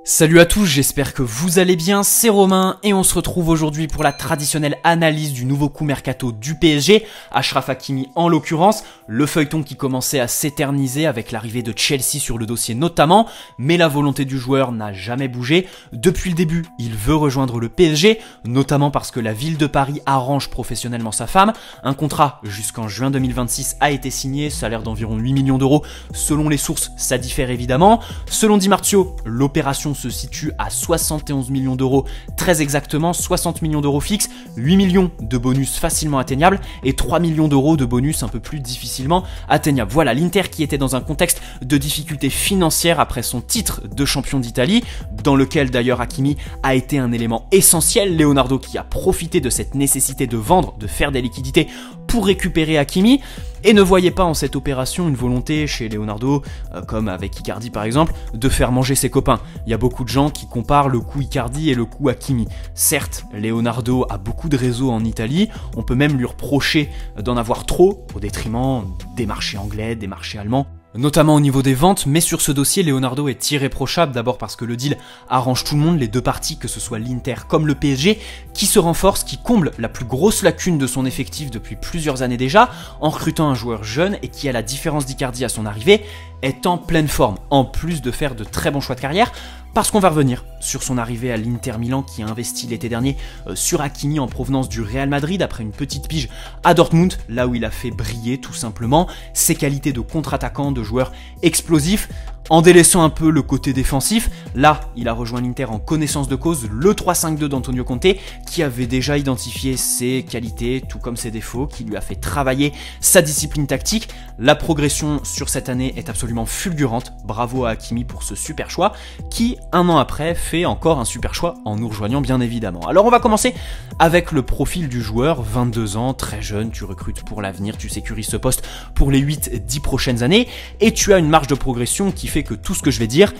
Salut à tous, j'espère que vous allez bien, c'est Romain et on se retrouve aujourd'hui pour la traditionnelle analyse du nouveau coup mercato du PSG, Achraf Hakimi en l'occurrence, le feuilleton qui commençait à s'éterniser avec l'arrivée de Chelsea sur le dossier notamment, mais la volonté du joueur n'a jamais bougé. Depuis le début, il veut rejoindre le PSG, notamment parce que la ville de Paris arrange professionnellement sa femme. Un contrat jusqu'en juin 2026 a été signé, salaire d'environ 8 millions d'euros, selon les sources ça diffère évidemment. Selon Di Marzio, l'opération se situe à 71 millions d'euros, très exactement 60 millions d'euros fixes, 8 millions de bonus facilement atteignables et 3 millions d'euros de bonus un peu plus difficilement atteignables. Voilà, l'Inter qui était dans un contexte de difficultés financières après son titre de champion d'Italie, dans lequel d'ailleurs Hakimi a été un élément essentiel. Leonardo qui a profité de cette nécessité de vendre, de faire des liquidités pour récupérer Hakimi, et ne voyait pas en cette opération une volonté chez Leonardo, comme avec Icardi par exemple, de faire manger ses copains. Il y a beaucoup de gens qui comparent le coup Icardi et le coup Hakimi. Certes, Leonardo a beaucoup de réseaux en Italie, on peut même lui reprocher d'en avoir trop, au détriment des marchés anglais, des marchés allemands, notamment au niveau des ventes, mais sur ce dossier, Leonardo est irréprochable, d'abord parce que le deal arrange tout le monde, les deux parties, que ce soit l'Inter comme le PSG, qui se renforce, qui comble la plus grosse lacune de son effectif depuis plusieurs années déjà, en recrutant un joueur jeune et qui, à la différence d'Icardi à son arrivée, est en pleine forme, en plus de faire de très bons choix de carrière, parce qu'on va revenir sur son arrivée à l'Inter Milan qui a investi l'été dernier sur Hakimi en provenance du Real Madrid après une petite pige à Dortmund, là où il a fait briller tout simplement ses qualités de contre-attaquant, de joueur explosif, en délaissant un peu le côté défensif. Là, il a rejoint l'Inter en connaissance de cause, le 3-5-2 d'Antonio Conte, qui avait déjà identifié ses qualités, tout comme ses défauts, qui lui a fait travailler sa discipline tactique. La progression sur cette année est absolument fulgurante, bravo à Hakimi pour ce super choix, qui, un an après, fait encore un super choix en nous rejoignant bien évidemment. Alors on va commencer avec le profil du joueur, 22 ans, très jeune, tu recrutes pour l'avenir, tu sécurises ce poste pour les 8-10 prochaines années, et tu as une marge de progression qui fait que tout ce que je vais dire,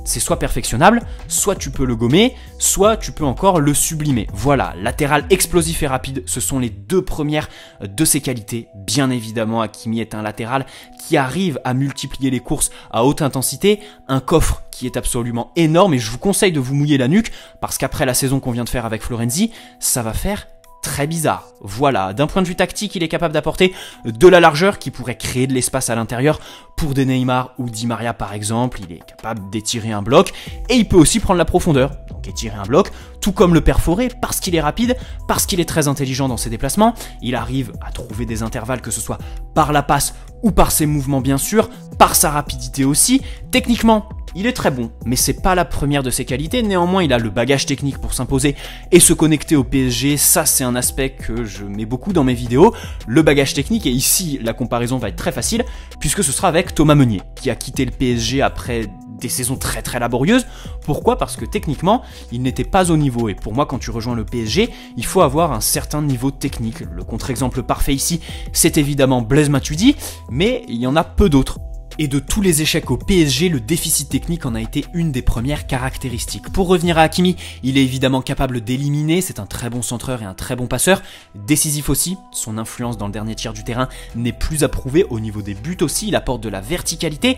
c'est soit perfectionnable, soit tu peux le gommer, soit tu peux encore le sublimer. Voilà, latéral explosif et rapide, ce sont les deux premières de ses qualités. Bien évidemment, Hakimi est un latéral qui arrive à multiplier les courses à haute intensité, un coffre qui est absolument énorme, et je vous conseille de vous mouiller la nuque, parce qu'après la saison qu'on vient de faire avec Florenzi, ça va faire très bizarre. Voilà, d'un point de vue tactique, il est capable d'apporter de la largeur qui pourrait créer de l'espace à l'intérieur pour des Neymar ou Di Maria par exemple. Il est capable d'étirer un bloc et il peut aussi prendre la profondeur, donc étirer un bloc, tout comme le perforer parce qu'il est rapide, parce qu'il est très intelligent dans ses déplacements. Il arrive à trouver des intervalles, que ce soit par la passe ou par ses mouvements bien sûr, par sa rapidité aussi. Techniquement, il est très bon, mais c'est pas la première de ses qualités. Néanmoins, il a le bagage technique pour s'imposer et se connecter au PSG. Ça, c'est un aspect que je mets beaucoup dans mes vidéos. Le bagage technique, et ici, la comparaison va être très facile, puisque ce sera avec Thomas Meunier, qui a quitté le PSG après des saisons très très laborieuses. Pourquoi ? Parce que techniquement, il n'était pas au niveau. Et pour moi, quand tu rejoins le PSG, il faut avoir un certain niveau technique. Le contre-exemple parfait ici, c'est évidemment Blaise Matuidi, mais il y en a peu d'autres. Et de tous les échecs au PSG, le déficit technique en a été une des premières caractéristiques. Pour revenir à Hakimi, il est évidemment capable d'éliminer, c'est un très bon centreur et un très bon passeur, décisif aussi, son influence dans le dernier tiers du terrain n'est plus à prouver, au niveau des buts aussi, il apporte de la verticalité,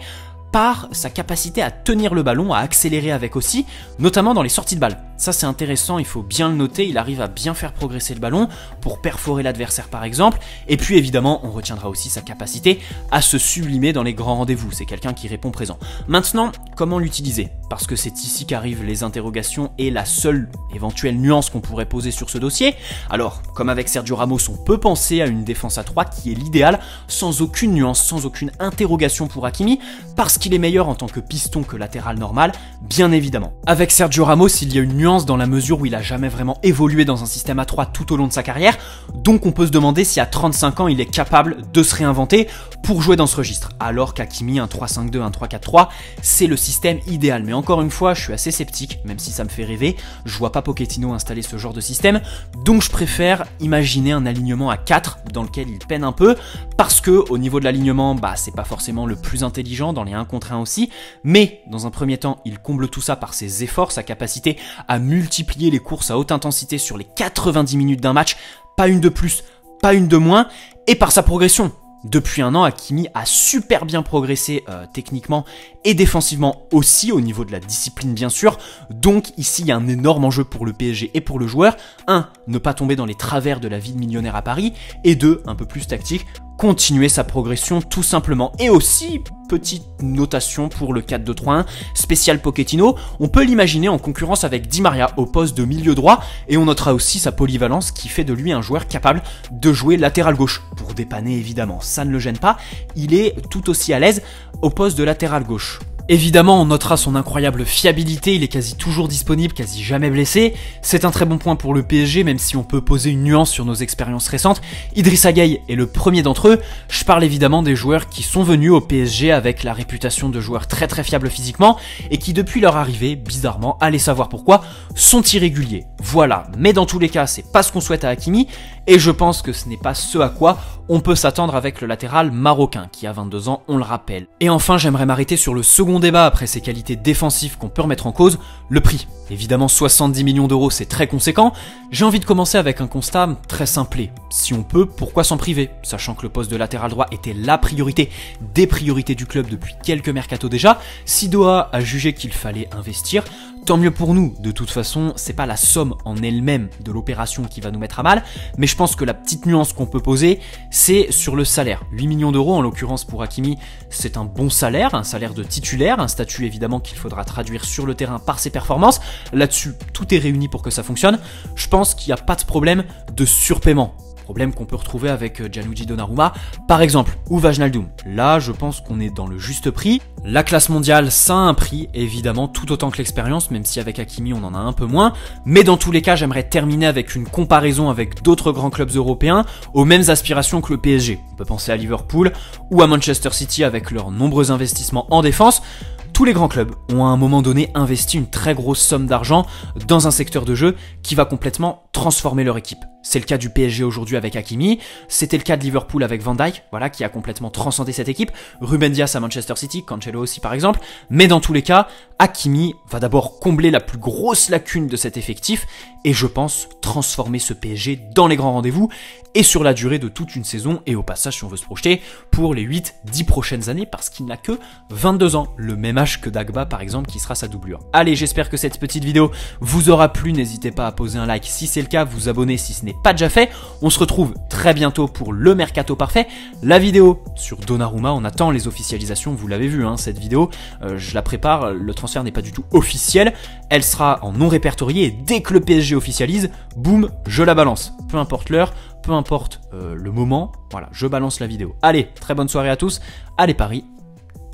par sa capacité à tenir le ballon, à accélérer avec aussi, notamment dans les sorties de balle. Ça c'est intéressant, il faut bien le noter, il arrive à bien faire progresser le ballon pour perforer l'adversaire par exemple, et puis évidemment on retiendra aussi sa capacité à se sublimer dans les grands rendez-vous, c'est quelqu'un qui répond présent. Maintenant, comment l'utiliser ? Parce que c'est ici qu'arrivent les interrogations et la seule éventuelle nuance qu'on pourrait poser sur ce dossier. Alors, comme avec Sergio Ramos, on peut penser à une défense à 3 qui est l'idéal, sans aucune nuance, sans aucune interrogation pour Hakimi, parce qu'il est meilleur en tant que piston que latéral normal, bien évidemment. Avec Sergio Ramos, il y a une nuance dans la mesure où il a jamais vraiment évolué dans un système à 3 tout au long de sa carrière, donc on peut se demander si à 35 ans il est capable de se réinventer pour jouer dans ce registre, alors qu'Hakimi, un 3-5-2, un 3-4-3, c'est le système idéal. Mais encore une fois, je suis assez sceptique, même si ça me fait rêver, je vois pas Pochettino installer ce genre de système, donc je préfère imaginer un alignement à 4 dans lequel il peine un peu, parce que au niveau de l'alignement, c'est pas forcément le plus intelligent dans les 1 contre 1 aussi, mais dans un premier temps, il comble tout ça par ses efforts, sa capacité à multiplier les courses à haute intensité sur les 90 minutes d'un match, pas une de plus, pas une de moins, et par sa progression. Depuis un an, Hakimi a super bien progressé techniquement et défensivement aussi, au niveau de la discipline bien sûr. Donc ici, il y a un énorme enjeu pour le PSG et pour le joueur. 1. Ne pas tomber dans les travers de la vie de millionnaire à Paris. Et 2. Un peu plus tactique, continuer sa progression tout simplement. Et aussi, petite notation pour le 4-2-3-1 spécial Pochettino, on peut l'imaginer en concurrence avec Di Maria au poste de milieu droit, et on notera aussi sa polyvalence qui fait de lui un joueur capable de jouer latéral gauche, pour dépanner évidemment, ça ne le gêne pas, il est tout aussi à l'aise au poste de latéral gauche. Évidemment, on notera son incroyable fiabilité, il est quasi toujours disponible, quasi jamais blessé. C'est un très bon point pour le PSG, même si on peut poser une nuance sur nos expériences récentes. Idrissa Gueye est le premier d'entre eux. Je parle évidemment des joueurs qui sont venus au PSG avec la réputation de joueurs très fiables physiquement et qui depuis leur arrivée, bizarrement, allez savoir pourquoi, sont irréguliers. Voilà, mais dans tous les cas, c'est pas ce qu'on souhaite à Hakimi et je pense que ce n'est pas ce à quoi on peut s'attendre avec le latéral marocain qui a 22 ans, on le rappelle. Et enfin, j'aimerais m'arrêter sur le second débat après ses qualités défensives qu'on peut remettre en cause, le prix. Évidemment 70 millions d'euros c'est très conséquent, j'ai envie de commencer avec un constat très simplé. Si on peut, pourquoi s'en priver? Sachant que le poste de latéral droit était la priorité des priorités du club depuis quelques mercatos déjà, si Doha a jugé qu'il fallait investir, tant mieux pour nous. De toute façon, c'est pas la somme en elle-même de l'opération qui va nous mettre à mal, mais je pense que la petite nuance qu'on peut poser, c'est sur le salaire. 8 millions d'euros en l'occurrence pour Hakimi, c'est un bon salaire, un salaire de titulaire, un statut évidemment qu'il faudra traduire sur le terrain par ses performances. Là-dessus, tout est réuni pour que ça fonctionne. Je pense qu'il n'y a pas de problème de surpaiement. Problème qu'on peut retrouver avec Gianluigi Donnarumma, par exemple, ou Wijnaldum. Là, je pense qu'on est dans le juste prix. La classe mondiale, ça a un prix, évidemment, tout autant que l'expérience, même si avec Hakimi, on en a un peu moins. Mais dans tous les cas, j'aimerais terminer avec une comparaison avec d'autres grands clubs européens aux mêmes aspirations que le PSG. On peut penser à Liverpool ou à Manchester City avec leurs nombreux investissements en défense. Tous les grands clubs ont à un moment donné investi une très grosse somme d'argent dans un secteur de jeu qui va complètement transformer leur équipe. C'est le cas du PSG aujourd'hui avec Hakimi, c'était le cas de Liverpool avec Van Dijk, voilà, qui a complètement transcendé cette équipe, Ruben Dias à Manchester City, Cancelo aussi par exemple, mais dans tous les cas, Hakimi va d'abord combler la plus grosse lacune de cet effectif et je pense transformer ce PSG dans les grands rendez-vous et sur la durée de toute une saison et au passage si on veut se projeter pour les 8-10 prochaines années parce qu'il n'a que 22 ans, le même âge que Dagba par exemple qui sera sa doublure. Allez, j'espère que cette petite vidéo vous aura plu, n'hésitez pas à poser un like si c'est le cas, vous abonner si ce n'est pas déjà fait. On se retrouve très bientôt pour le mercato parfait. La vidéo sur Donnarumma, on attend les officialisations, vous l'avez vu hein, cette vidéo, je la prépare, le transfert n'est pas du tout officiel, elle sera en non répertorié et dès que le PSG officialise, boum, je la balance. Peu importe l'heure, peu importe le moment, voilà, je balance la vidéo. Allez, très bonne soirée à tous, allez Paris,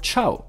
ciao.